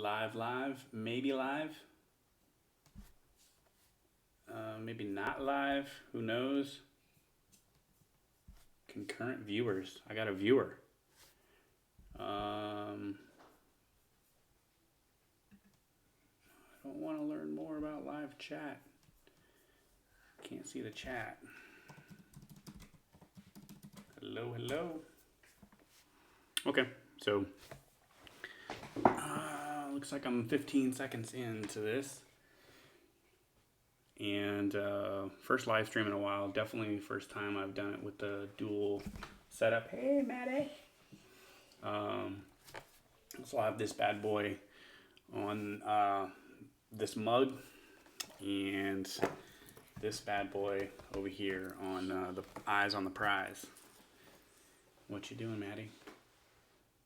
Live, maybe live. Maybe not live. Who knows? Concurrent viewers. I got a viewer. I don't want to learn more about live chat. Can't see the chat. Hello. Okay, so looks like I'm 15 seconds into this. And first live stream in a while. Definitely first time I've done it with the dual setup. Hey, Maddie. So I have this bad boy on this mug and this bad boy over here on the eyes on the prize. What you doing, Maddie?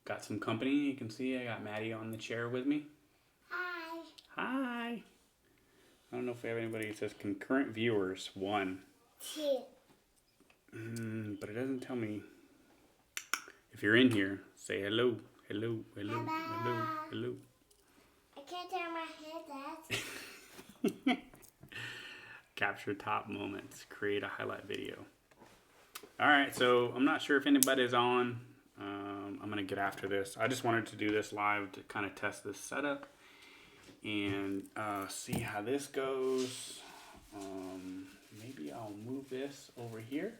Got some company. You can see I got Maddie on the chair with me. Hi. I don't know if we have anybody that says concurrent viewers, 1. 2. But it doesn't tell me. If you're in here, say hello. Hello. I can't turn my head, Dad. Capture top moments. Create a highlight video. All right, so I'm not sure if anybody's on. I'm going to get after this. I just wanted to do this live to kind of test this setup and see how this goes. Maybe I'll move this over here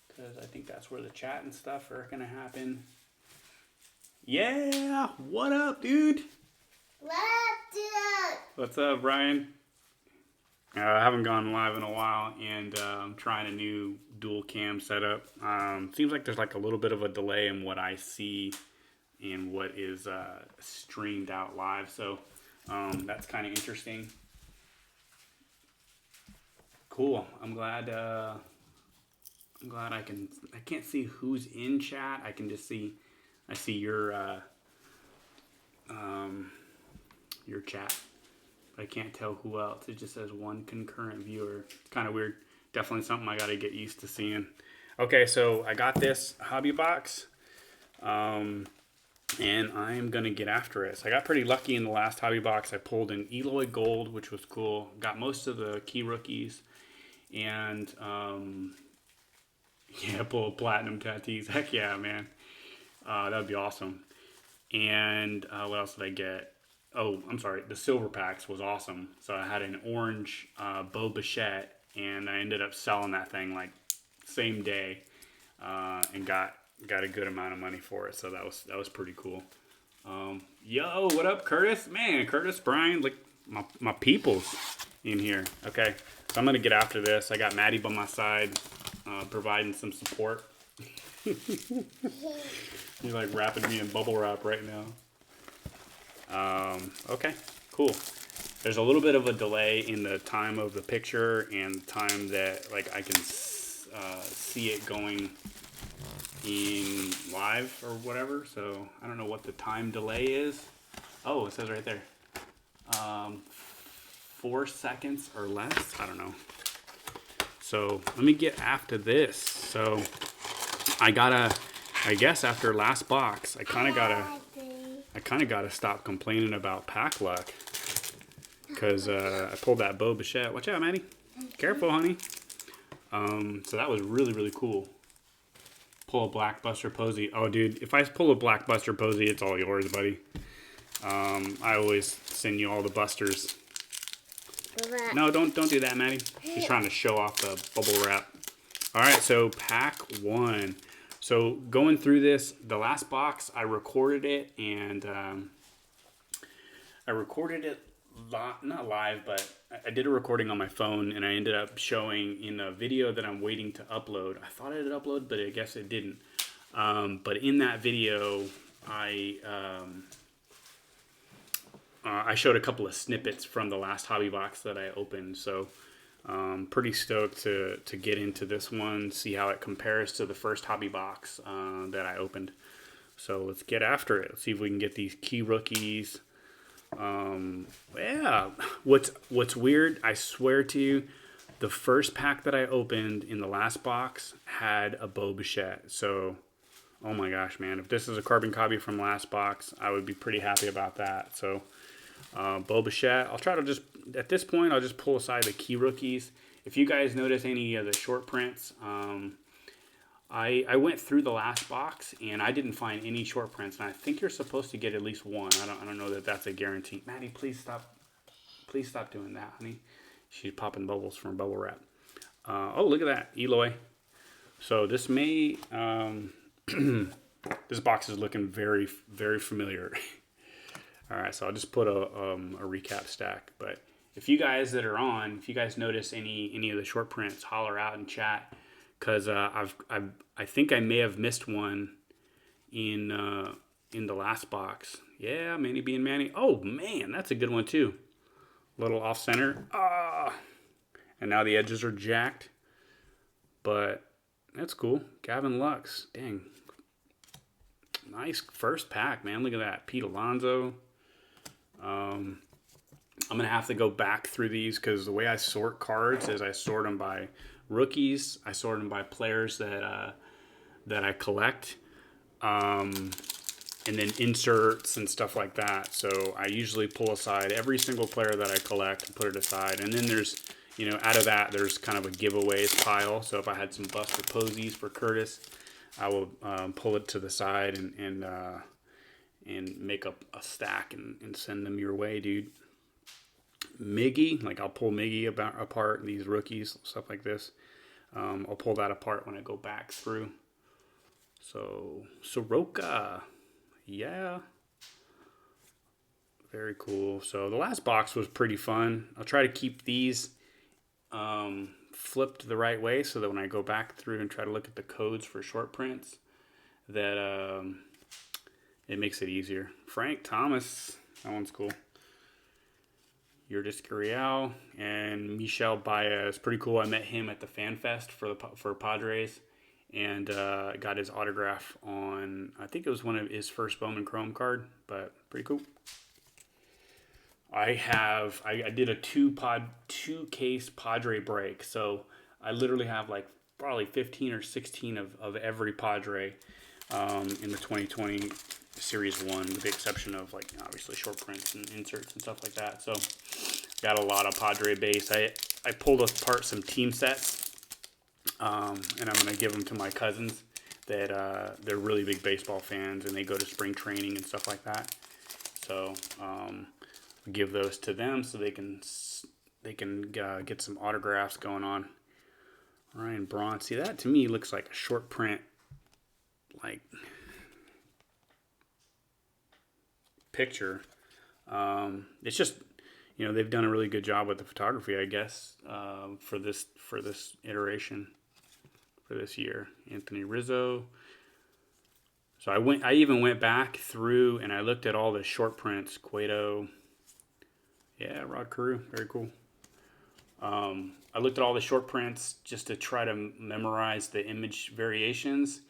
because I think that's where the chat and stuff are going to happen. Yeah, what up, dude? What's up, Brian? I haven't gone live in a while, and I'm trying a new dual cam setup. Seems like there's like a little bit of a delay in what I see and what is streamed out live, so that's kind of interesting. Cool. I'm glad I can't see who's in chat. I can just see your chat. I can't tell who else. It just says 1 concurrent viewer. It's kind of weird. Definitely something I got to get used to seeing. Okay, so I got this hobby box, and I am going to get after it. So I got pretty lucky in the last hobby box. I pulled an Eloy Gold, which was cool. Got most of the key rookies, and pull a Platinum Tatis. Heck yeah, man. That would be awesome. And what else did I get? Oh, I'm sorry. The silver packs was awesome. So I had an orange Bo Bichette, and I ended up selling that thing like same day, and got a good amount of money for it. So that was pretty cool. Yo, what up, Curtis? Man, Curtis, Brian, like my peoples in here. Okay, so I'm gonna get after this. I got Maddie by my side, providing some support. You're like wrapping me in bubble wrap right now. Okay, cool. There's a little bit of a delay in the time of the picture and the time that like I can see it going in live or whatever. So I don't know what the time delay is. Oh, it says right there. 4 seconds or less. I don't know. So let me get after this. So I guess after last box, I kind of gotta stop complaining about pack luck, because I pulled that Bo Bichette. Watch out, Maddie. Careful, honey. So that was really, really cool. Pull a Blackbuster Posey. Oh, dude, if I pull a Blackbuster Posey, it's all yours, buddy. I always send you all the busters. No, don't do that, Maddie. Just trying to show off the bubble wrap. All right, so pack 1. So going through this, the last box, I recorded it, and I recorded it not live, but I did a recording on my phone, and I ended up showing in a video that I'm waiting to upload. I thought it had uploaded, but I guess it didn't. But in that video, I showed a couple of snippets from the last hobby box that I opened. So pretty stoked to get into this one, see how it compares to the first hobby box that I opened. So let's get after it. Let's see if we can get these key rookies. Yeah. What's weird, I swear to you, the first pack that I opened in the last box had a Bo Bichette. So Oh my gosh, man. If this is a carbon copy from last box, I would be pretty happy about that. So, Bo Bichette. I'll try to just, at this point, I'll just pull aside the key rookies. If you guys notice any of the short prints, I went through the last box and I didn't find any short prints. And I think you're supposed to get at least one. I don't know that that's a guarantee. Maddie, please stop. Please stop doing that, honey. She's popping bubbles from bubble wrap. Oh, look at that. Eloy. So this may... this box is looking very, very familiar. All right, so I'll just put a recap stack. But if you guys that are on, if you guys notice any of the short prints, holler out in chat, because I think I may have missed one in the last box. Yeah, Manny being Manny. Oh man, that's a good one too. Little off center. And now the edges are jacked, but that's cool. Gavin Lux, dang. Nice first pack, man. Look at that. Pete Alonso. I'm going to have to go back through these because the way I sort cards is I sort them by rookies. I sort them by players that I collect. And then inserts and stuff like that. So I usually pull aside every single player that I collect and put it aside. And then there's, out of that, there's kind of a giveaways pile. So if I had some Buster Posies for Curtis, I will pull it to the side and make up a stack and send them your way, dude. Miggy, like I'll pull Miggy apart, these rookies, stuff like this. I'll pull that apart when I go back through. So, Soroka, yeah. Very cool. So the last box was pretty fun. I'll try to keep these flipped the right way so that when I go back through and try to look at the codes for short prints, that it makes it easier. Frank Thomas, that one's cool. Yurdis Gurriel and Michel Baez, pretty cool. I met him at the Fan Fest for Padres and got his autograph on, I think it was one of his first Bowman Chrome card, but pretty cool. I did a two case Padre break, so I literally have like probably 15 or 16 of every Padre in the 2020 Series 1, with the exception of like obviously short prints and inserts and stuff like that. So got a lot of Padre base. I pulled apart some team sets, and I'm gonna give them to my cousins that they're really big baseball fans and they go to spring training and stuff like that. So give those to them so they can get some autographs going on. Ryan Braun, see that to me looks like a short print, like picture. It's just they've done a really good job with the photography, I guess, for this iteration for this year. Anthony Rizzo. So I even went back through and I looked at all the short prints. Cueto. Yeah, Rod Carew, very cool. I looked at all the short prints just to try to memorize the image variations,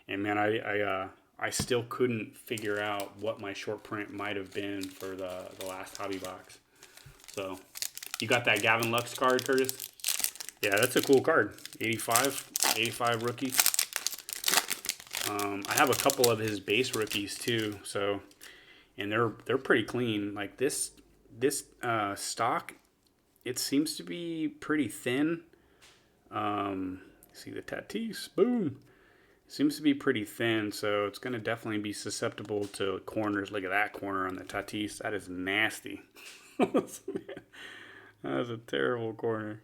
and man, I still couldn't figure out what my short print might have been for the last hobby box. So, you got that Gavin Lux card, Curtis? Yeah, that's a cool card. 85 rookie. I have a couple of his base rookies too, so, and they're pretty clean. Like this stock, it seems to be pretty thin. See the Tatis, boom. Seems to be pretty thin, so it's going to definitely be susceptible to corners. Look at that corner on the Tatis. That is nasty. That is a terrible corner.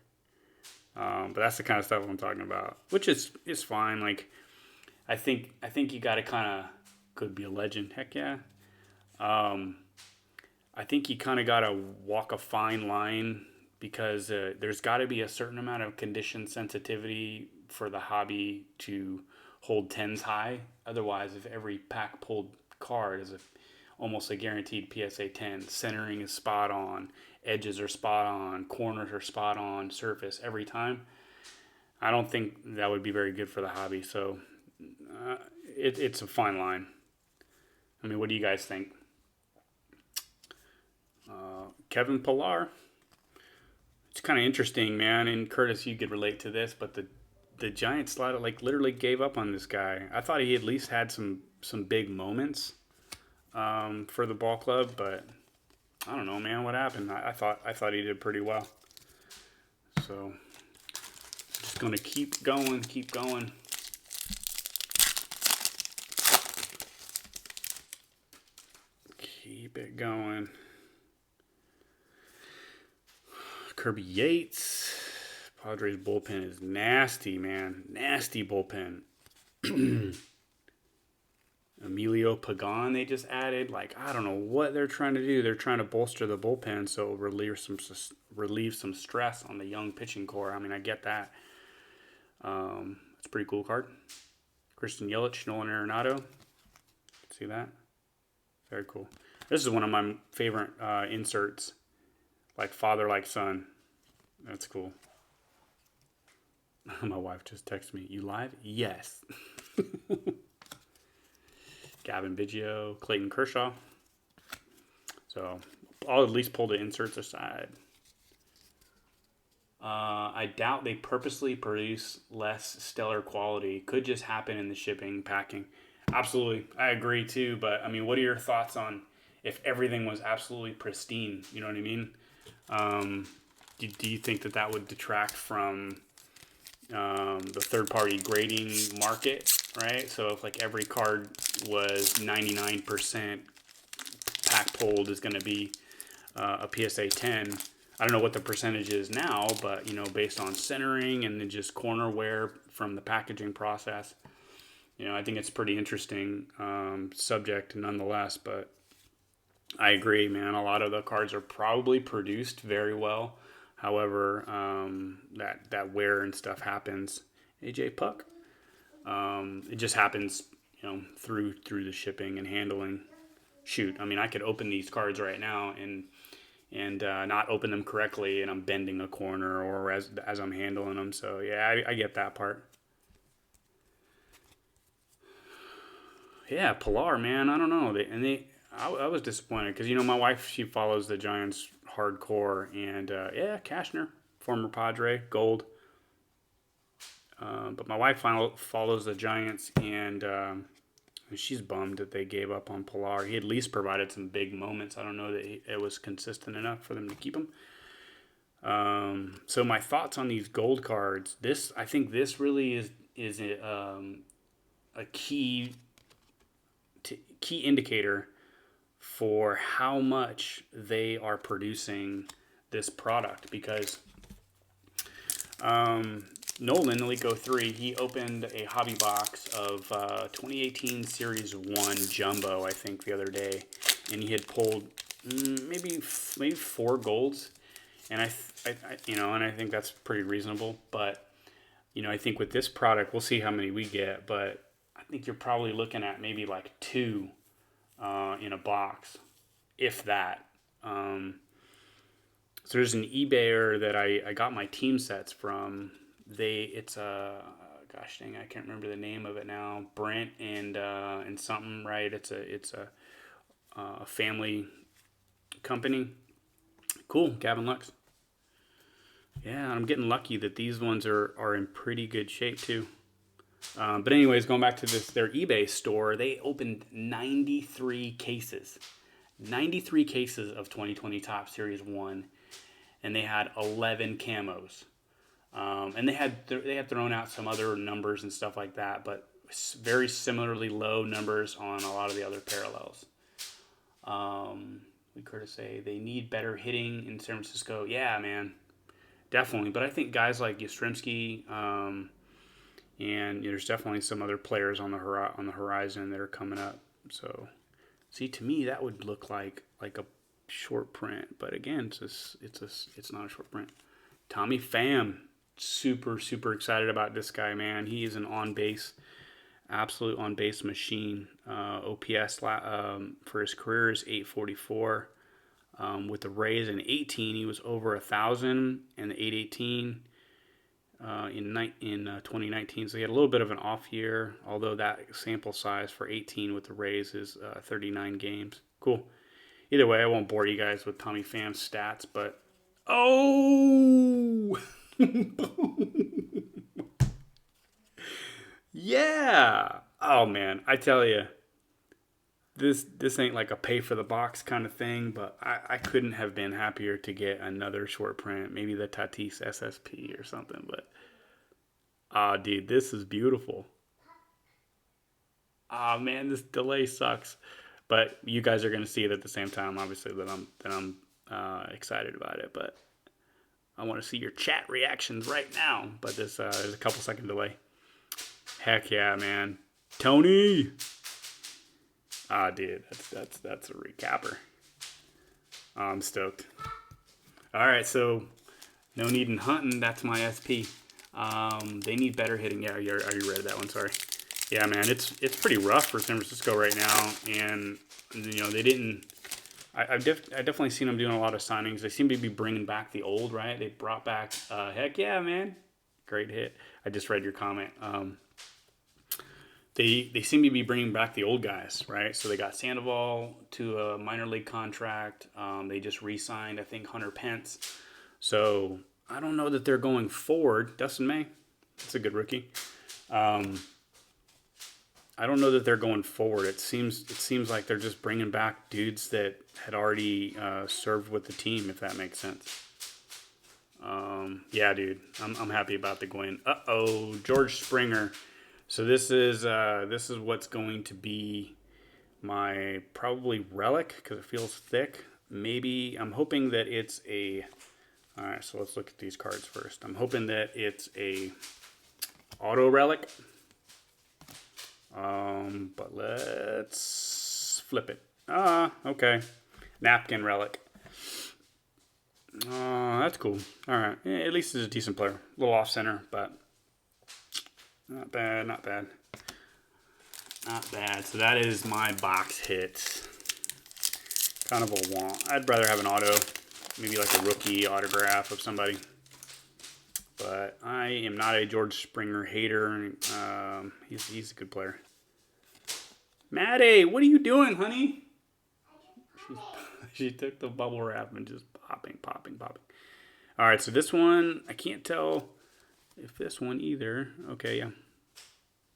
But that's the kind of stuff I'm talking about, which is fine. Like, I think you got to kind of, could be a legend. Heck yeah. I think you kind of got to walk a fine line because there's got to be a certain amount of condition sensitivity for the hobby to hold 10s high. Otherwise, if every pack pulled card is almost a guaranteed PSA 10, centering is spot on, edges are spot on, corners are spot on, surface every time, I don't think that would be very good for the hobby. So it's a fine line. I mean, what do you guys think? Kevin Pillar. It's kind of interesting, man. And Curtis, you could relate to this, but the the Giants like literally gave up on this guy. I thought he at least had some big moments for the ball club, but I don't know, man. What happened? I thought he did pretty well. So just gonna keep going. Keep it going. Kirby Yates. Padres bullpen is nasty, man. Nasty bullpen. Emilio Pagan they just added. Like, I don't know what they're trying to do. They're trying to bolster the bullpen so relieve some stress on the young pitching core. I mean, I get that. It's a pretty cool card. Christian Yelich, Nolan Arenado. See that? Very cool. This is one of my favorite inserts. Like father, like son. That's cool. My wife just texted me. You live? Yes. Gavin Biggio, Clayton Kershaw. So I'll at least pull the inserts aside. I doubt they purposely produce less stellar quality. Could just happen in the shipping, packing. Absolutely. I agree too. But I mean, what are your thoughts on if everything was absolutely pristine? You know what I mean? Do you think that would detract from the third-party grading market, right? So if like every card was 99% pack pulled is going to be a PSA 10. I don't know what the percentage is now, but you know, based on centering and then just corner wear from the packaging process, you know, I think it's pretty interesting subject nonetheless. But I agree, man. A lot of the cards are probably produced very well. However, that wear and stuff happens. AJ Puck. It just happens, you know, through the shipping and handling. Shoot, I mean, I could open these cards right now and not open them correctly, and I'm bending a corner or as I'm handling them. So yeah, I get that part. Yeah, Pilar, man. I don't know. I was disappointed because, you know, my wife, she follows the Giants hardcore, and yeah, Cashner, former Padre, gold. But my wife follows the Giants, and she's bummed that they gave up on Pilar. He at least provided some big moments. I don't know that it was consistent enough for them to keep him. So my thoughts on these gold cards. I think this really is a key indicator for how much they are producing this product, because Nolan, Alico 3, he opened a hobby box of 2018 Series 1 Jumbo, I think, the other day, and he had pulled maybe 4 golds, and I think that's pretty reasonable. But you know, I think with this product, we'll see how many we get, but I think you're probably looking at maybe like 2 in a box, if that. So there's an eBayer that I got my team sets from. It's a gosh dang, I can't remember the name of it now. Brent and something, right? It's a family company. Cool, Gavin Lux. Yeah, I'm getting lucky that these ones are in pretty good shape too. But anyways, going back to their eBay store, they opened 93 cases. 93 cases of 2020 Top Series 1, and they had 11 camos. And they had thrown out some other numbers and stuff like that, but very similarly low numbers on a lot of the other parallels. We could say they need better hitting in San Francisco. Yeah, man, definitely. But I think guys like Yastrzemski, and there's definitely some other players on the horizon that are coming up. So, see, to me that would look like a short print, but again, it's not a short print. Tommy Pham, super excited about this guy, man. He is an absolute on base machine. OPS for his career is 844. With the Rays in 18, he was over 1,000, and the 818 in 2019. So he had a little bit of an off year, although that sample size for 18 with the Rays is 39 games. Cool. Either way, I won't bore you guys with Tommy Pham's stats, but oh. Yeah. Oh man, I tell you, this ain't like a pay for the box kind of thing, but I couldn't have been happier to get another short print, maybe the Tatis SSP or something. But dude, this is beautiful. Man, this delay sucks. But you guys are gonna see it at the same time, obviously, that I'm excited about it. But I want to see your chat reactions right now. But this there's a couple second delay. Heck yeah, man, Tony. Dude, that's a recapper. I'm stoked. All right, so no need in hunting. That's my SP. They need better hitting. Yeah, I already read that one. Sorry. Yeah, man, it's pretty rough for San Francisco right now, and they didn't. I've definitely seen them doing a lot of signings. They seem to be bringing back the old, right? They brought back. Heck yeah, man, great hit. I just read your comment. They seem to be bringing back the old guys, right? So they got Sandoval to a minor league contract. They just re-signed, I think, Hunter Pence. So I don't know that they're going forward. Dustin May, that's a good rookie. I don't know that they're going forward. It seems like they're just bringing back dudes that had already served with the team, if that makes sense. Yeah, dude, I'm happy about the Gwynn. George Springer. So this is what's going to be my probably relic because it feels thick. Maybe I'm hoping that it's a. All right, so let's look at these cards first. I'm hoping that it's a auto relic. But let's flip it. Okay. Napkin relic. That's cool. All right. Yeah, at least he's a decent player. A little off center, but not bad. Not bad. Not bad. So that is my box hit. Kind of a want. I'd rather have an auto, maybe like a rookie autograph of somebody. But I am not a George Springer hater. He's a good player. Maddie, what are you doing, honey? She took the bubble wrap and just popping. All right, so this one, I can't tell if this one either. Okay, yeah.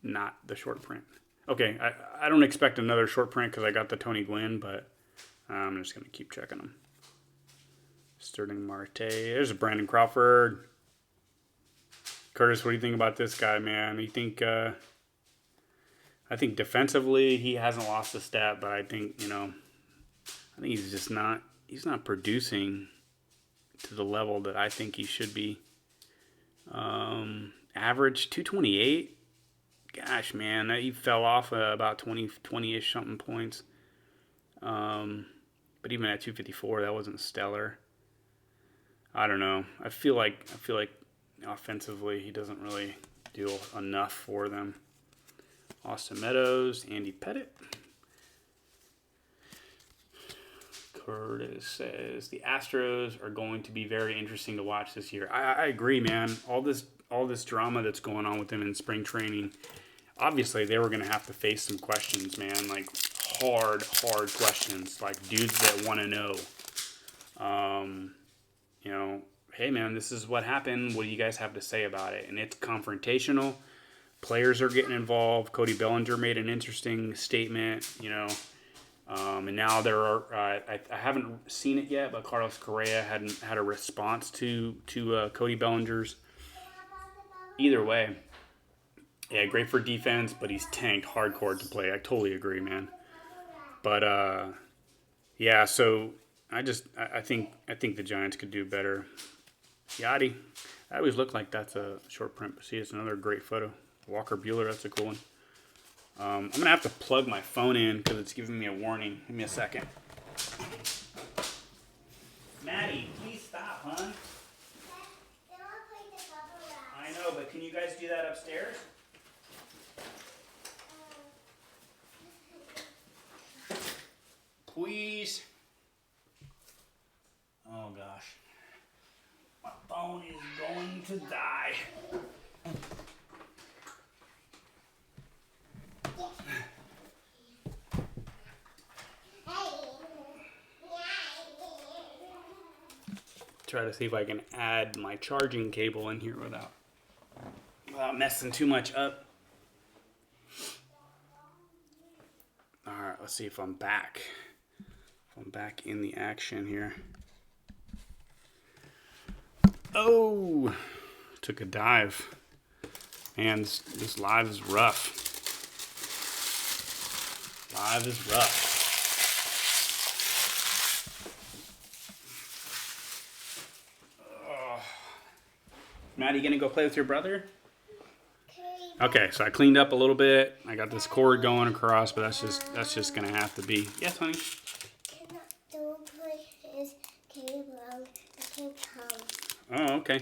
Not the short print. Okay, I don't expect another short print because I got the Tony Gwynn, but I'm just going to keep checking them. Sterling Marte. There's a Brandon Crawford. Curtis, what do you think about this guy, man? You think... I think defensively he hasn't lost a stat, but I think he's just not producing to the level that I think he should be. Average 228. Gosh, man, he fell off about 20-ish something points. But even at 254, that wasn't stellar. I don't know. I feel like offensively he doesn't really do enough for them. Austin Meadows, Andy Pettitte. Curtis says the Astros are going to be very interesting to watch this year. I agree, man. All this drama that's going on with them in spring training. Obviously, they were going to have to face some questions, man. Like hard questions, like dudes that want to know. Hey, man, this is what happened. What do you guys have to say about it? And it's confrontational. Players are getting involved. Cody Bellinger made an interesting statement, and now there are. I haven't seen it yet, but Carlos Correa had a response to Cody Bellinger's. Either way, yeah, great for defense, but he's tanked hardcore to play. I totally agree, man. But yeah, so I think the Giants could do better. Yachty, I always look like that's a short print. See, it's another great photo. Walker Buehler, that's a cool one. I'm going to have to plug my phone in because it's giving me a warning. Give me a second. Maddie, please stop, hon. I know, but can you guys do that upstairs? Please. Oh, gosh. My phone is going to die. Try to see if I can add my charging cable in here without messing too much up. Let's see if I'm back. If I'm back in the action here. Oh, took a dive. Man, this live is rough. Live is rough. Oh. Maddie, you gonna go play with your brother? Okay, so I cleaned up a little bit. I got this cord going across, but that's just gonna have to be. Yes, honey. Don't put his cable on. I can come. Oh, okay.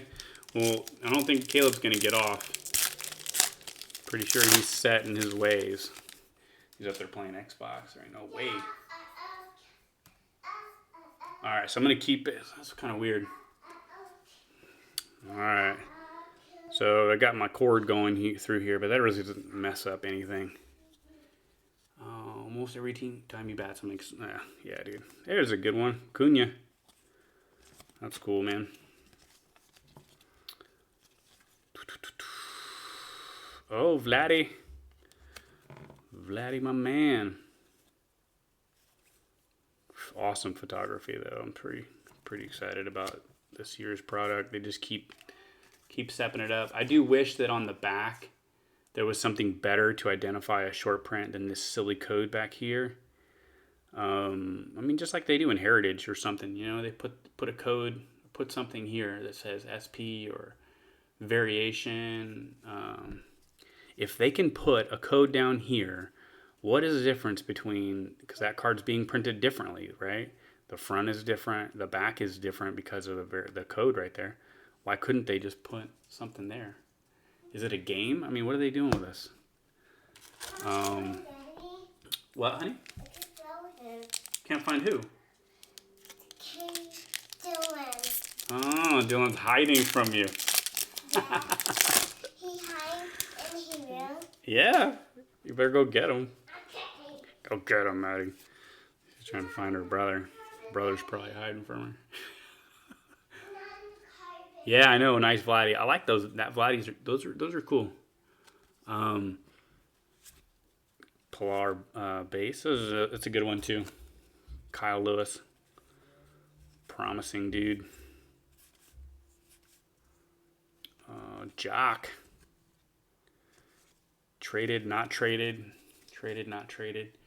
Well, I don't think Caleb's gonna get off. Pretty sure he's set in his ways. He's up there playing Xbox. There ain't no way. All right, so I'm gonna keep it. That's kind of weird. All right. So I got my cord going through here, but that really doesn't mess up anything. Almost every time you bat something. Yeah, dude. There's a good one. Cunha. That's cool, man. Oh, Vladdy. Vladdy, my man. Awesome photography, though. I'm pretty excited about this year's product. They just keep stepping it up. I do wish that on the back there was something better to identify a short print than this silly code back here. I mean, just like they do in Heritage or something, you know, they put a code, put something here that says SP or variation. If they can put a code down here, what is the difference between, because that card's being printed differently, right? The front is different, the back is different because of the code right there. Why couldn't they just put something there? Is it a game? I mean, what are they doing with this? What, honey? Can't find who? Dylan. Oh, Dylan's hiding from you. He hides in here. Yeah, you better go get him. Go get him, Maddie. She's trying to find her brother. Brother's probably hiding from her. Yeah, I know. Nice Vladdy. I like those. That Vladdy's. Those are cool. Pilar base. That's a good one too. Kyle Lewis. Promising dude. Jock. Traded, not traded. Traded, not traded.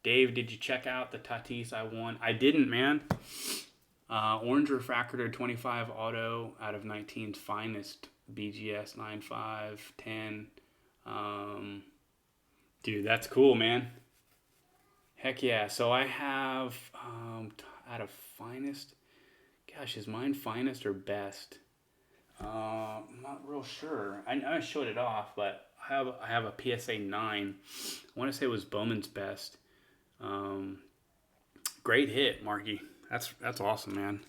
Dave, did you check out the Tatis I won? I didn't, man. Orange Refractor 25 auto out of 19's finest. BGS 9510. Dude, that's cool, man. Heck yeah. So I have out of finest. Gosh, is mine finest or best? I'm not real sure. I showed it off, but I have a PSA 9. I want to say it was Bowman's best. Great hit, Marky. That's awesome, man.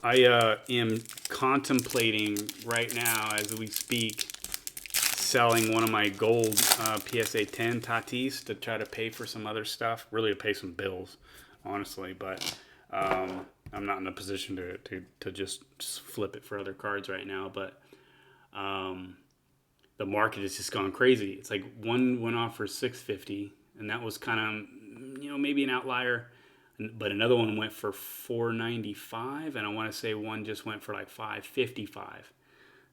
I am contemplating right now as we speak selling one of my gold PSA 10 Tatis to try to pay for some other stuff. Really to pay some bills, honestly. But I'm not in a position to just flip it for other cards right now. But the market has just gone crazy. It's like one went off for $650, and that was kind of, maybe an outlier. But another one went for $495, and I want to say one just went for like $555.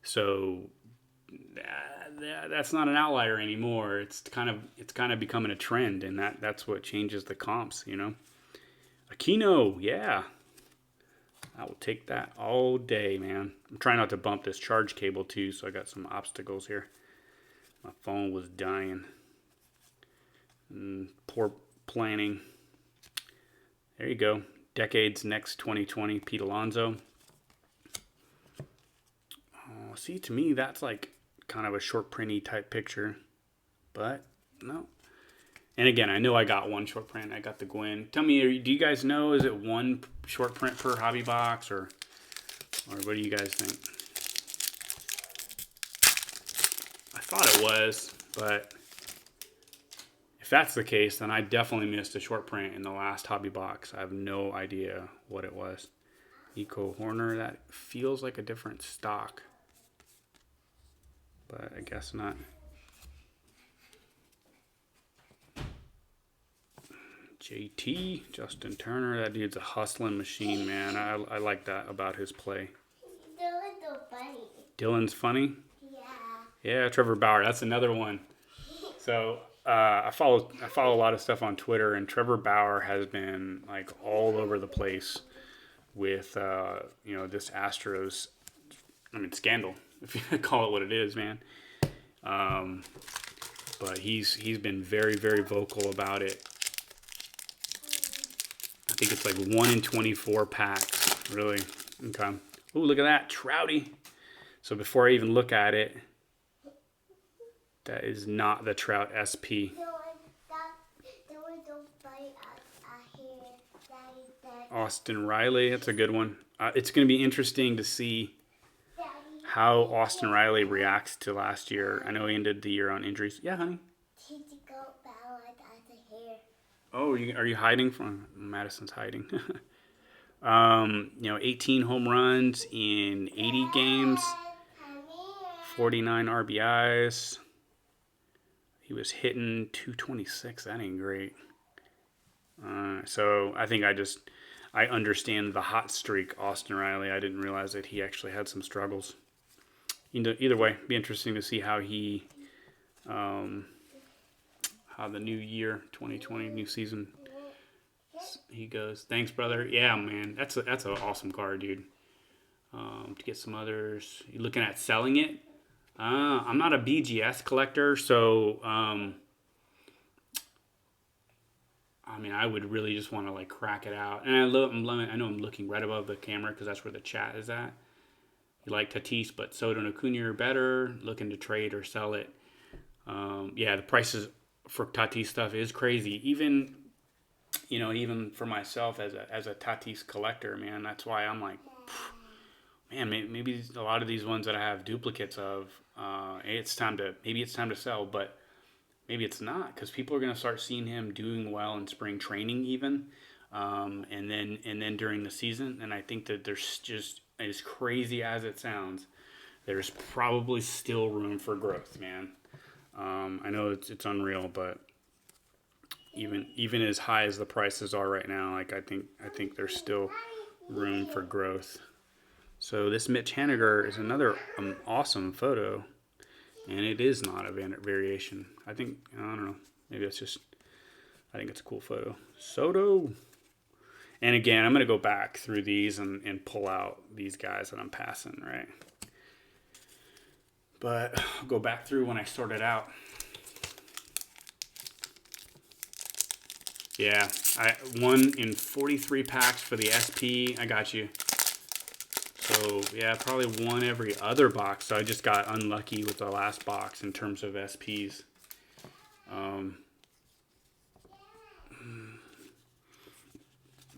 So that's not an outlier anymore. It's kind of becoming a trend, and that's what changes the comps. Aquino, yeah, I will take that all day, man. I'm trying not to bump this charge cable too, so I got some obstacles here. My phone was dying. Poor planning. There you go. Decades Next 2020, Pete Alonso. Oh, see, to me, that's like kind of a short printy type picture. But, no. And again, I know I got one short print. I got the Gwyn. Tell me, do you guys know, is it one short print per hobby box? Or what do you guys think? I thought it was, but if that's the case, then I definitely missed a short print in the last hobby box. I have no idea what it was. Nico Horner, that feels like a different stock, but I guess not. JT, Justin Turner. That dude's a hustling machine, man. I like that about his play. Dylan's so funny. Dylan's funny? Yeah. Yeah, Trevor Bauer. That's another one. So I follow a lot of stuff on Twitter, and Trevor Bauer has been like all over the place with this Astros. I mean, scandal, if you call it what it is, man. But he's been very, very vocal about it. I think it's like 1 in 24 packs, really. Okay. Ooh, look at that, Trouty. So before I even look at it, that is not the Trout SP. Dylan don't bite a hair. Daddy. Austin Riley, that's a good one. It's going to be interesting to see how Austin Riley reacts to last year. I know he ended the year on injuries. Yeah, honey. Did you go bow like a hair? Oh, are you hiding from Madison's hiding? 18 home runs in 80 games, 49 RBIs. He was hitting 226. That ain't great. So I think I understand the hot streak, Austin Riley. I didn't realize that he actually had some struggles. Either way, be interesting to see how the new year, 2020, new season, he goes. Thanks, brother. Yeah, man, that's an awesome card, dude. To get some others, you looking at selling it? I'm not a BGS collector, so I mean, I would really just want to like crack it out. And I know I'm looking right above the camera because that's where the chat is at. You like Tatis, but Soto and Acuna are better. Looking to trade or sell it. Yeah, the prices for Tatis stuff is crazy. Even for myself as a Tatis collector, man, that's why I'm like, man, maybe a lot of these ones that I have duplicates of, maybe it's time to sell, but maybe it's not, because people are going to start seeing him doing well in spring training even, and then during the season. And I think that there's just, as crazy as it sounds, there's probably still room for growth, man. I know it's unreal, but even as high as the prices are right now, like I think there's still room for growth. So this Mitch Haniger is another awesome photo, and it is not a variation. I don't know. Maybe I think it's a cool photo. Soto. And again, I'm going to go back through these and pull out these guys that I'm passing, right? But I'll go back through when I sort it out. Yeah, 1 in 43 packs for the SP. I got you. So, yeah, probably one every other box. So I just got unlucky with the last box in terms of SPs.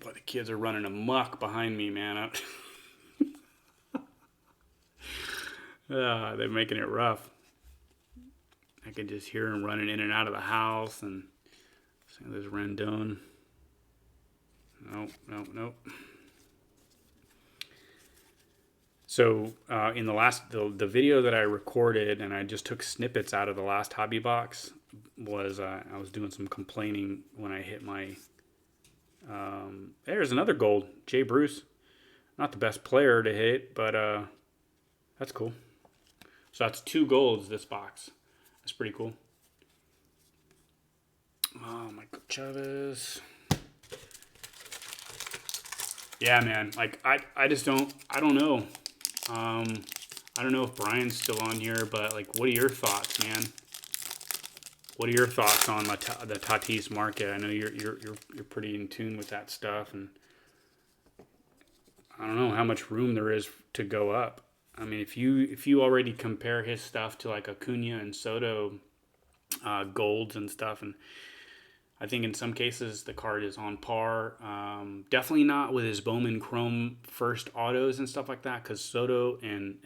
Boy, the kids are running amok behind me, man. They're making it rough. I can just hear them running in and out of the house. And see, there's Rendon. Nope. So in the video that I recorded, and I just took snippets out of the last hobby box, was I was doing some complaining when I hit my. There's another gold, Jay Bruce. Not the best player to hit, but that's cool. So that's 2 golds this box. That's pretty cool. Oh, Michael Chavez. Yeah, man. Like I just don't know. I don't know if Brian's still on here, but like, what are your thoughts, man? What are your thoughts on the Tatis market? I know you're pretty in tune with that stuff, and I don't know how much room there is to go up. I mean, if you already compare his stuff to like Acuna and Soto golds and stuff, and I think in some cases the card is on par. Definitely not with his Bowman Chrome first autos and stuff like that, because Soto and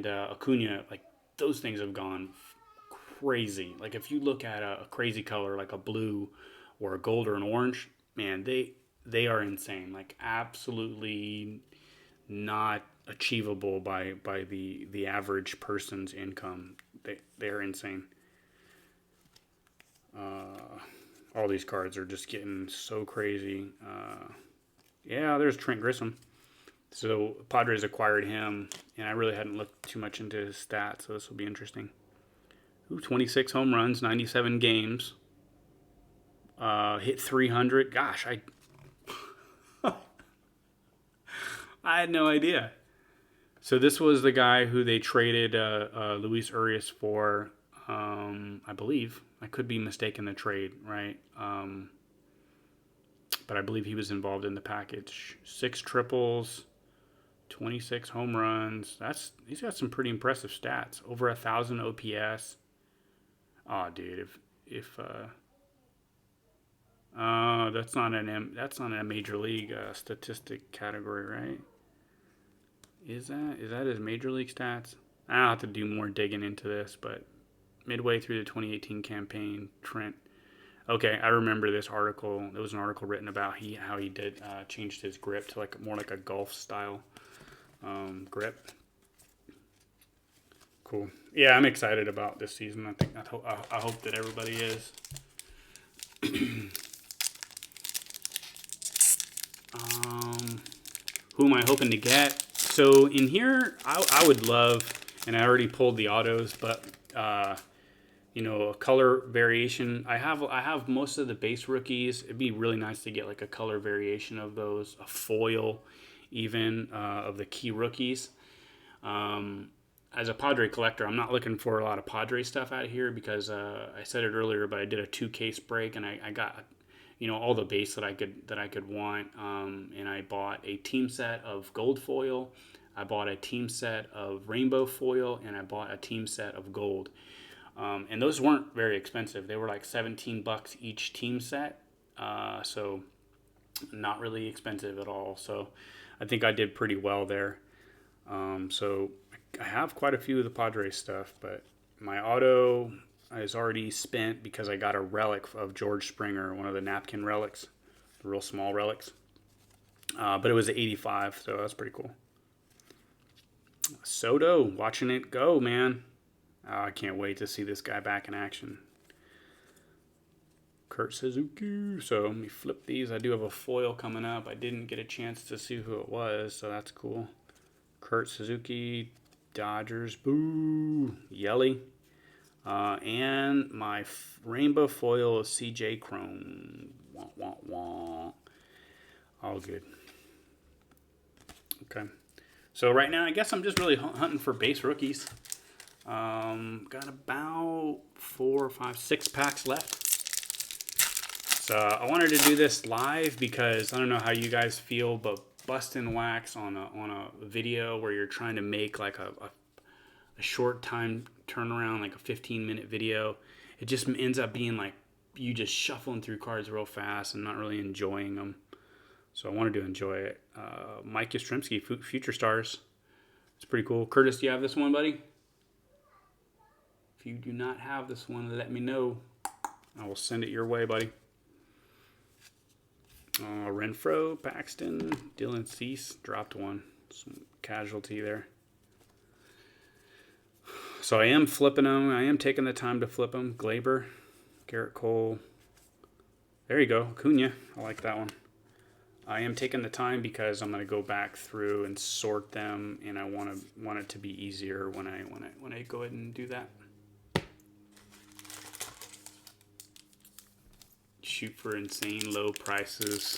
Acuna, like those things have gone crazy. Like if you look at a crazy color like a blue or a gold or an orange, man, they are insane. Like absolutely not achievable by the average person's income. They're insane. All these cards are just getting so crazy. Yeah, there's Trent Grisham. So Padres acquired him, and I really hadn't looked too much into his stats, so this will be interesting. Ooh, 26 home runs, 97 games. Hit 300. Gosh, I had no idea. So this was the guy who they traded Luis Urias for, I believe. I could be mistaken the trade, right? But I believe he was involved in the package. 6 triples, 26 home runs. He's got some pretty impressive stats. Over 1,000 OPS. Oh, dude, that's not a major league statistic category, right? Is that his major league stats? I'll have to do more digging into this, but midway through the 2018 campaign, Trent. Okay, I remember this article. There was an article written about how he did changed his grip to more like a golf style grip. Cool. Yeah, I'm excited about this season. I hope that everybody is. Who am I hoping to get? So in here, I would love, and I already pulled the autos, but a color variation. I have most of the base rookies. It'd be really nice to get like a color variation of those, a foil even of the key rookies. As a Padre collector, I'm not looking for a lot of Padre stuff out here because I said it earlier, but I did a 2-case break and I got all the base that I could want, and I bought a team set of gold foil, I bought a team set of rainbow foil, and I bought a team set of gold. And those weren't very expensive. They were like $17 each team set, so not really expensive at all. So I think I did pretty well there. So I have quite a few of the Padres stuff, but my auto is already spent because I got a relic of George Springer, one of the napkin relics, the real small relics. But it was 85, so that's pretty cool. Soto, watching it go, man. I can't wait to see this guy back in action. Kurt Suzuki. So let me flip these. I do have a foil coming up. I didn't get a chance to see who it was, so that's cool. Kurt Suzuki, Dodgers. Boo. Yelly. And my rainbow foil is CJ Cron. Wah, wah, wah. All good. Okay. So right now, I guess I'm just really hunting for base rookies. Got about 4, 5, 6 packs left. So I wanted to do this live because I don't know how you guys feel, but busting wax on a video where you're trying to make like a short time turnaround, like a 15-minute video, it just ends up being like you just shuffling through cards real fast and not really enjoying them. So I wanted to enjoy it. Mike Yastrzemski, Future Stars. It's pretty cool. Curtis, do you have this one, buddy? If you do not have this one, let me know. I will send it your way, buddy. Renfroe, Paxton, Dylan Cease, dropped one. Some casualty there. So I am flipping them. I am taking the time to flip them. Glaber, Garrett Cole. There you go. Acuna. I like that one. I am taking the time because I'm going to go back through and sort them, and I want it to be easier when I go ahead and do that. Shoot for insane low prices.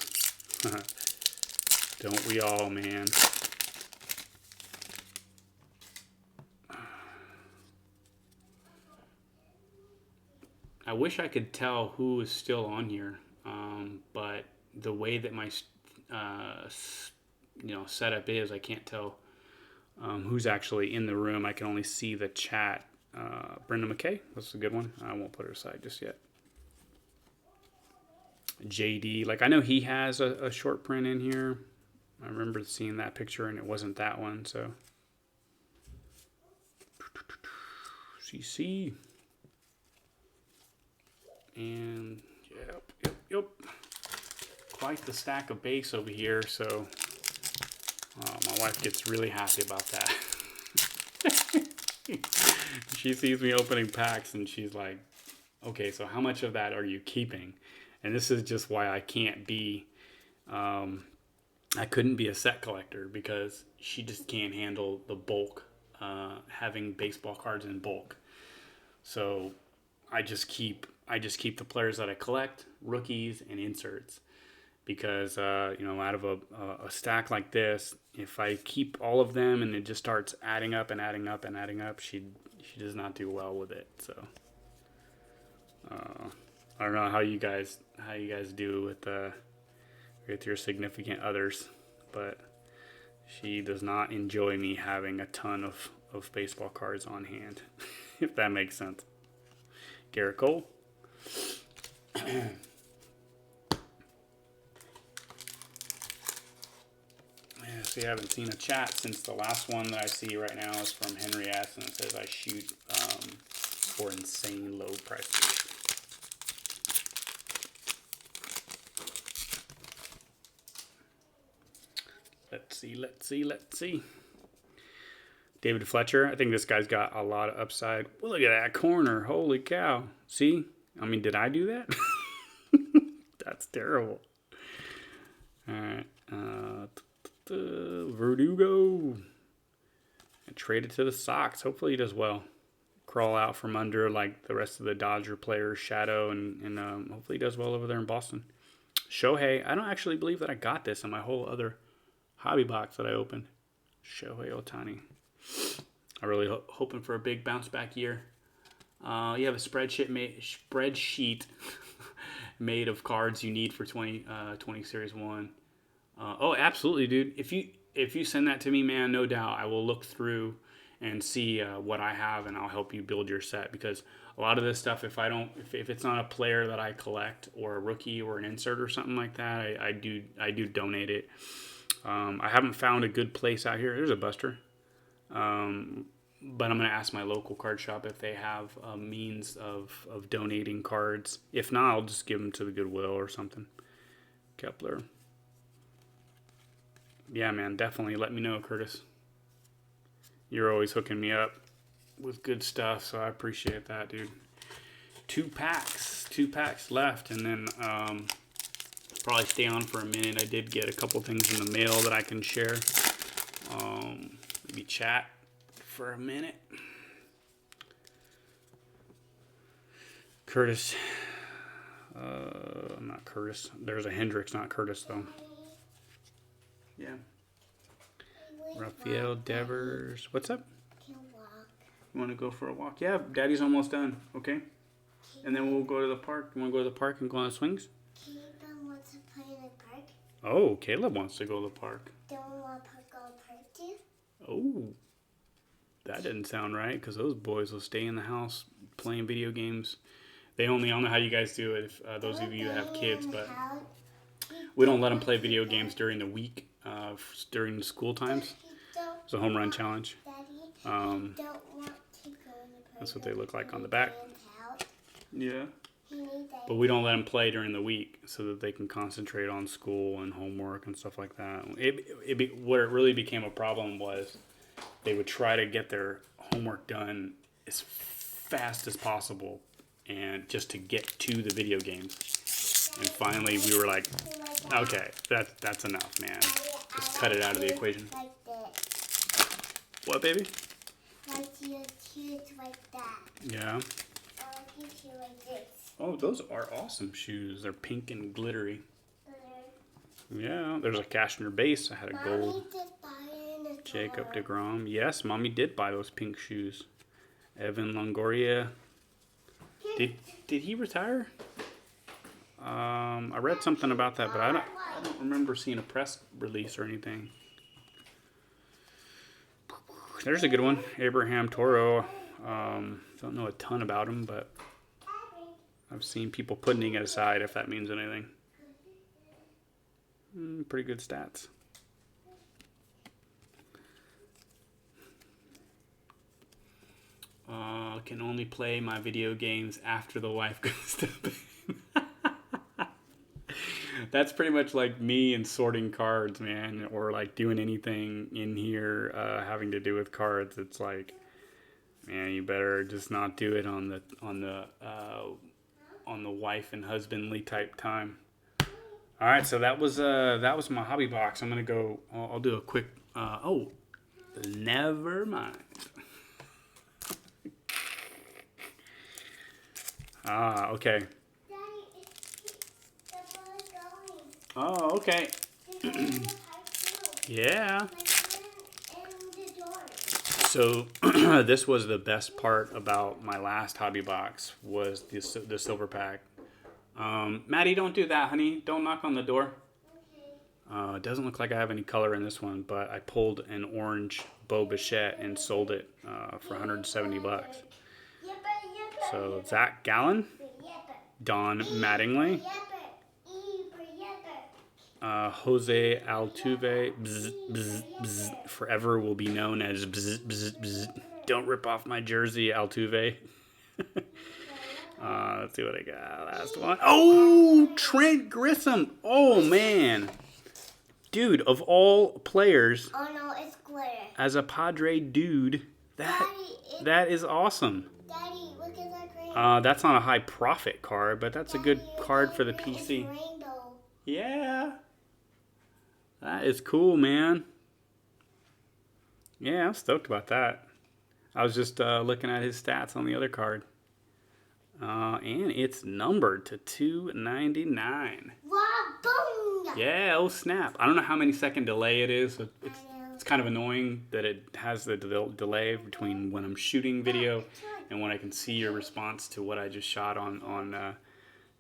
Don't we all, man? I wish I could tell who is still on here, but the way that my setup is, I can't tell who's actually in the room. I can only see the chat. Brenda McKay, that's a good one. I won't put her aside just yet. JD, like I know he has a short print in here. I remember seeing that picture and it wasn't that one, so. CC. And yep. Quite the stack of base over here, so my wife gets really happy about that. She sees me opening packs and she's like, okay, so how much of that are you keeping? And this is just why I can't be, I couldn't be a set collector, because she just can't handle the bulk, having baseball cards in bulk. So I just keep the players that I collect, rookies and inserts, because out of a stack like this, if I keep all of them and it just starts adding up and adding up and adding up, she does not do well with it. So I don't know how you guys do with your significant others, but she does not enjoy me having a ton of baseball cards on hand, if that makes sense. Garrett Cole. So you haven't seen a chat since the last one that I see right now is from Henry S. and it says I shoot for insane low prices. Let's see. David Fletcher. I think this guy's got a lot of upside. Well, look at that corner. Holy cow. See? I mean, did I do that? That's terrible. All right. Verdugo. I traded to the Sox. Hopefully he does well. Crawl out from under like the rest of the Dodger players' shadow, and hopefully he does well over there in Boston. Shohei. I don't actually believe that I got this in my whole other hobby box that I opened. Shohei Ohtani. I'm really hoping for a big bounce back year. You have a spreadsheet made of cards you need for 20 Series 1. Oh, absolutely, dude. If you send that to me, man, no doubt I will look through and see what I have, and I'll help you build your set, because a lot of this stuff, if it's not a player that I collect or a rookie or an insert or something like that, I do donate it. I haven't found a good place out here. There's a Buster. But I'm going to ask my local card shop if they have a means of donating cards. If not, I'll just give them to the Goodwill or something. Kepler. Yeah, man, definitely let me know, Curtis. You're always hooking me up with good stuff, so I appreciate that, dude. 2 packs left, and then probably stay on for a minute. I did get a couple things in the mail that I can share. Maybe chat for a minute. Curtis. Not Curtis. There's a Hendricks, not Curtis, though. Yeah. Rafael Devers. What's up? You want to go for a walk? Yeah, Daddy's almost done. Okay. And then we'll go to the park. You want to go to the park and go on the swings? Caleb wants to play in the park. Oh, Caleb wants to go to the park. Don't want to go to the park too? Oh. That didn't sound right, because those boys will stay in the house playing video games. I don't know how you guys do it, if those of you that have kids, but we don't let them play video games during the week, during school times. It's a home run challenge. That's what they look like on the back. Yeah. But we don't let them play during the week so that they can concentrate on school and homework and stuff like that. What it really became a problem was they would try to get their homework done as fast as possible and just to get to the video games. And finally we were like, okay, that's enough, man. Just cut it out of the equation. What, baby? Like your shoes like that. Yeah. I like your shoes like this. Oh, those are awesome shoes. They're pink and glittery. Yeah, there's a Cashner base. I had a gold. Jacob deGrom. Yes, Mommy did buy those pink shoes. Evan Longoria. Did he retire? I read something about that, but I don't remember seeing a press release or anything. There's a good one. Abraham Toro. Don't know a ton about him, but I've seen people putting it aside, if that means anything. Pretty good stats. Can only play my video games after the wife goes to bed. That's pretty much like me and sorting cards, man, or like doing anything in here having to do with cards. It's like, man, you better just not do it on the on the wife and husbandly type time. All right, so that was my hobby box. I'm gonna go. I'll do a quick. Oh, never mind. Okay. Daddy, the ball is going. Oh, okay. There's a pipe too. Yeah. My friend and the door. So this was the best part about my last hobby box was the silver pack. Maddie, don't do that, honey. Don't knock on the door. Okay. It doesn't look like I have any color in this one, but I pulled an orange Bo Bichette and sold it for $170. Yipper, yipper, So yipper, Zach Gallen, yipper. Don Mattingly, Jose Altuve, bzz, bzz, bzz, forever will be known as bzz, bzz, bzz. Don't rip off my jersey, Altuve. Let's see what I got. Last one. Oh, Trent Grisham. Oh, man. Dude, of all players, Oh no, it's glitter. as a Padre dude, that is awesome. Daddy, look at that green. That's not a high profit card, but that's a good card for the It's PC. rainbow. Yeah. That is cool, man. Yeah, I'm stoked about that. I was just looking at his stats on the other card. And it's numbered to 299. Wow, boom! Yeah, oh snap. I don't know how many second delay it is. It's, I know. it's kind of annoying that it has the delay between when I'm shooting video and when I can see your response to what I just shot on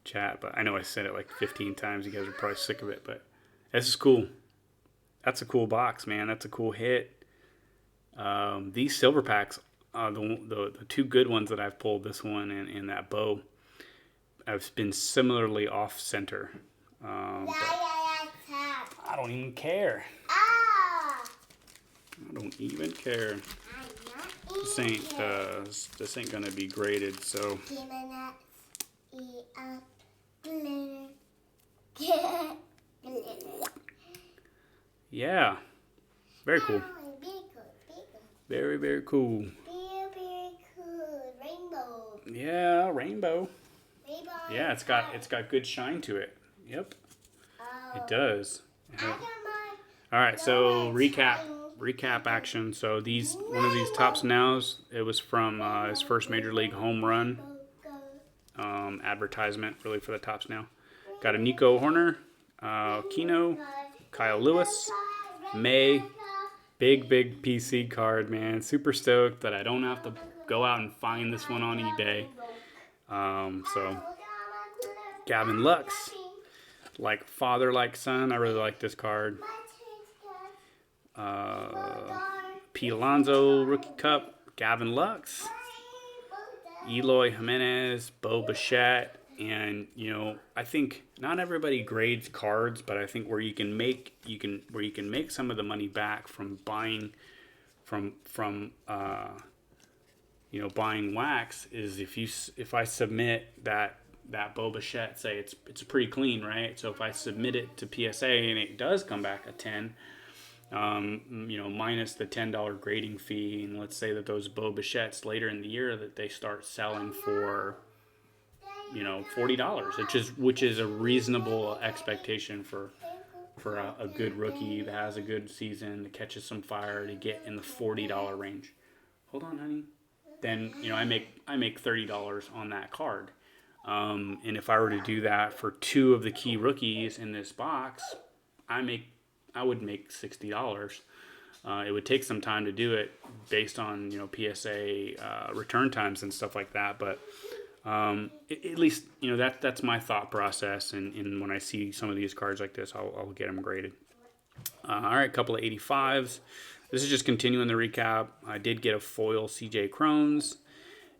chat. But I know I said it like 15 times. You guys are probably sick of it, but this is cool. That's a cool box, man. That's a cool hit. These silver packs, the two good ones that I've pulled, this one and that bow, have been similarly off center. Tap. I don't even care. Ah! I don't even care. I'm This not ain't this ain't gonna be graded, so eat up glitter. yeah. Very cool. Oh, very cool. Very, very cool. Very cool. Rainbow. Yeah, rainbow. Rainbow. Yeah, it's got good shine to it. Yep, Oh. it does. I got my All right, so No, recap action. So one of these Tops Nows, it was from his first major league home run advertisement, really, for the Tops Now. Got a Nico Horner, Kino, Kyle Lewis, May. Big PC card, man. Super stoked that I don't have to go out and find this one on eBay. So Gavin Lux, like father, like son. I really like this card. Pete Alonso, Rookie Cup, Gavin Lux, Eloy Jimenez, Bo Bichette, and I think not everybody grades cards, but I think where you can make some of the money back from buying buying wax is if I submit that Bo Bichette, say it's pretty clean, right? So if I submit it to PSA and it does come back a 10, minus the $10 grading fee, and let's say that those Bo Bichettes later in the year that they start selling for $40, which is a reasonable expectation for a good rookie that has a good season, that catches some fire, to get in the $40 range. Hold on, honey. Then I make $30 on that card. And if I were to do that for two of the key rookies in this box, I would make $60. It would take some time to do it based on PSA return times and stuff like that, but at least that's my thought process. And when I see some of these cards like this, I'll get them graded. All right, a couple of 85s. This is just continuing the recap. I did get a foil CJ Crones,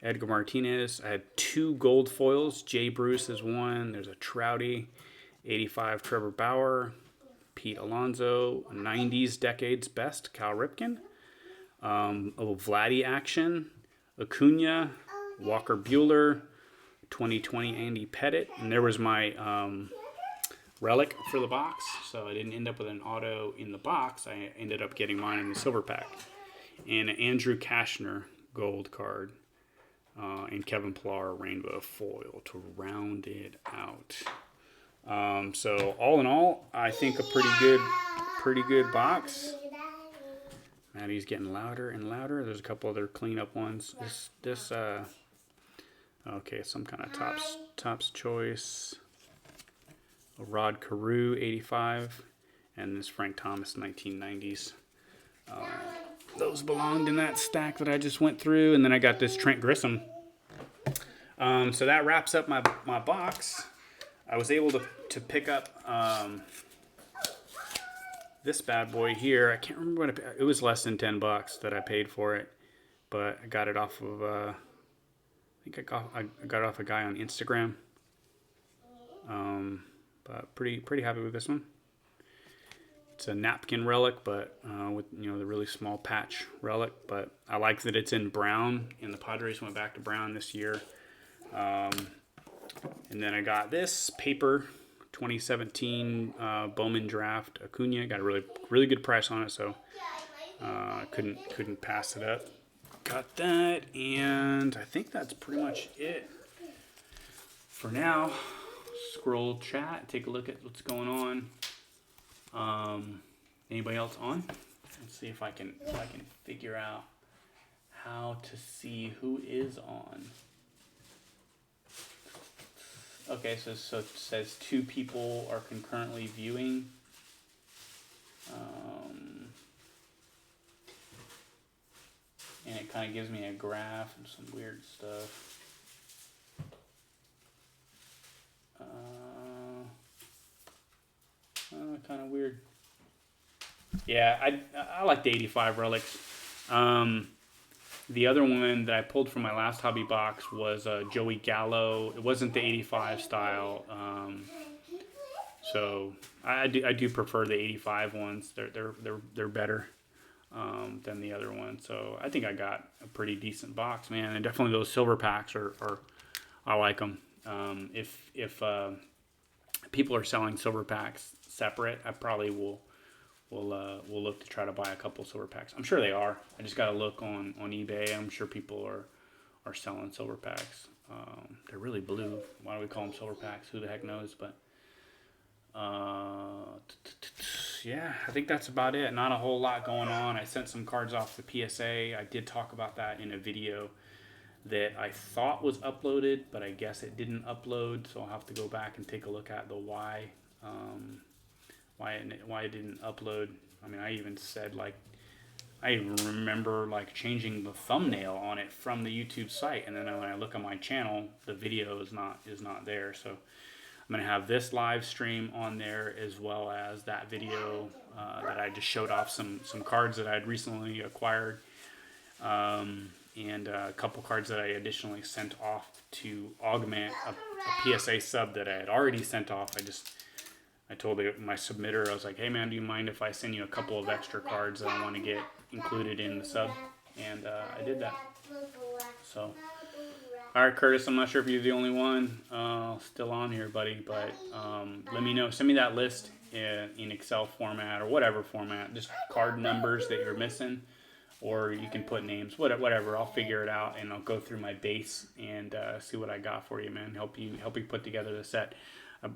Edgar Martinez. I had two gold foils. Jay Bruce is one. There's a Trouty, 85 Trevor Bauer, Pete Alonso, 90s Decades Best Cal Ripken, Vladdy action, Acuna, Walker Buehler, 2020 Andy Pettitte, and there was my relic for the box, so I didn't end up with an auto in the box. I ended up getting mine in the silver pack, and an Andrew Kashner gold card. and Kevin Pillar rainbow foil to round it out. So all in all, I think a pretty good box. Maddie's getting louder and louder. There's a couple other cleanup ones. Okay, some kind of Topps Choice. A Rod Carew 85, and this Frank Thomas 1990s. Those belonged in that stack that I just went through, and then I got this Trent Grissom. So that wraps up my box. I was able to pick up this bad boy here. I can't remember what it was. Less than $10 that I paid for it, but I got it off of I think I got it off a guy on Instagram. But pretty happy with this one. It's a napkin relic, but with the really small patch relic. But I like that it's in brown, and the Padres went back to brown this year. And then I got this paper 2017 Bowman Draft Acuna. Got a really good price on it, so couldn't pass it up. Got that, and I think that's pretty much it for now. Scroll chat, take a look at what's going on. Anybody else on? Let's see if I can figure out how to see who is on. Okay, so it says 2 people are concurrently viewing. And it kind of gives me a graph and some weird stuff. Kind of weird. Yeah, I like the 85 relics. The other one that I pulled from my last hobby box was Joey Gallo. It wasn't the 85 style. So I do prefer the 85 ones. They're better than the other one. So I think I got a pretty decent box, man. And definitely those silver packs are I like them. If people are selling silver packs separate, I probably will look to try to buy a couple silver packs. I'm sure they are. I just got to look on eBay. I'm sure people are selling silver packs. They're really blue. Why do we call them silver packs? Who the heck knows? But yeah, I think that's about it. Not a whole lot going on. I sent some cards off the PSA. I did talk about that in a video that I thought was uploaded, but I guess it didn't upload. So I'll have to go back and take a look at the why it didn't upload. I mean, I even said, like, I even remember like changing the thumbnail on it from the YouTube site, and then when I look on my channel, the video is not there. So I'm gonna have this live stream on there, as well as that video that I just showed off some cards that I had recently acquired, and a couple cards that I additionally sent off to augment a PSA sub that I had already sent off. I told my submitter, I was like, hey man, do you mind if I send you a couple of extra cards that I want to get included in the sub? And I did that. So, alright Curtis, I'm not sure if you're the only one still on here, buddy, but let me know. Send me that list in Excel format or whatever format, just card numbers that you're missing, or you can put names, whatever. I'll figure it out, and I'll go through my base and see what I got for you, man. Help you put together the set.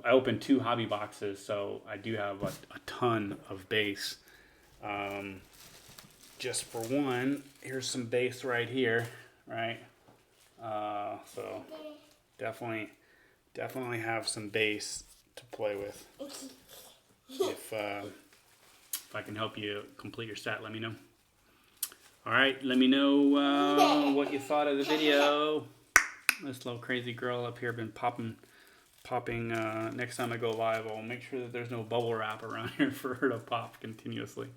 I opened 2 hobby boxes, so I do have a ton of base. Just for one, here's some base right here, right? So definitely have some base to play with. If I can help you complete your set, let me know. All right, let me know what you thought of the video. This little crazy girl up here been popping. Next time I go live, I'll make sure that there's no bubble wrap around here for her to pop continuously.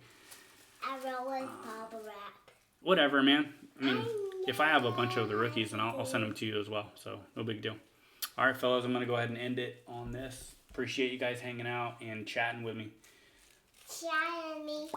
I always bubble wrap. Whatever, man. I mean, if I have a bunch of the rookies, then I'll send them to you as well. So no big deal. All right, fellas, I'm going to go ahead and end it on this. Appreciate you guys hanging out and chatting with me. Chatting me.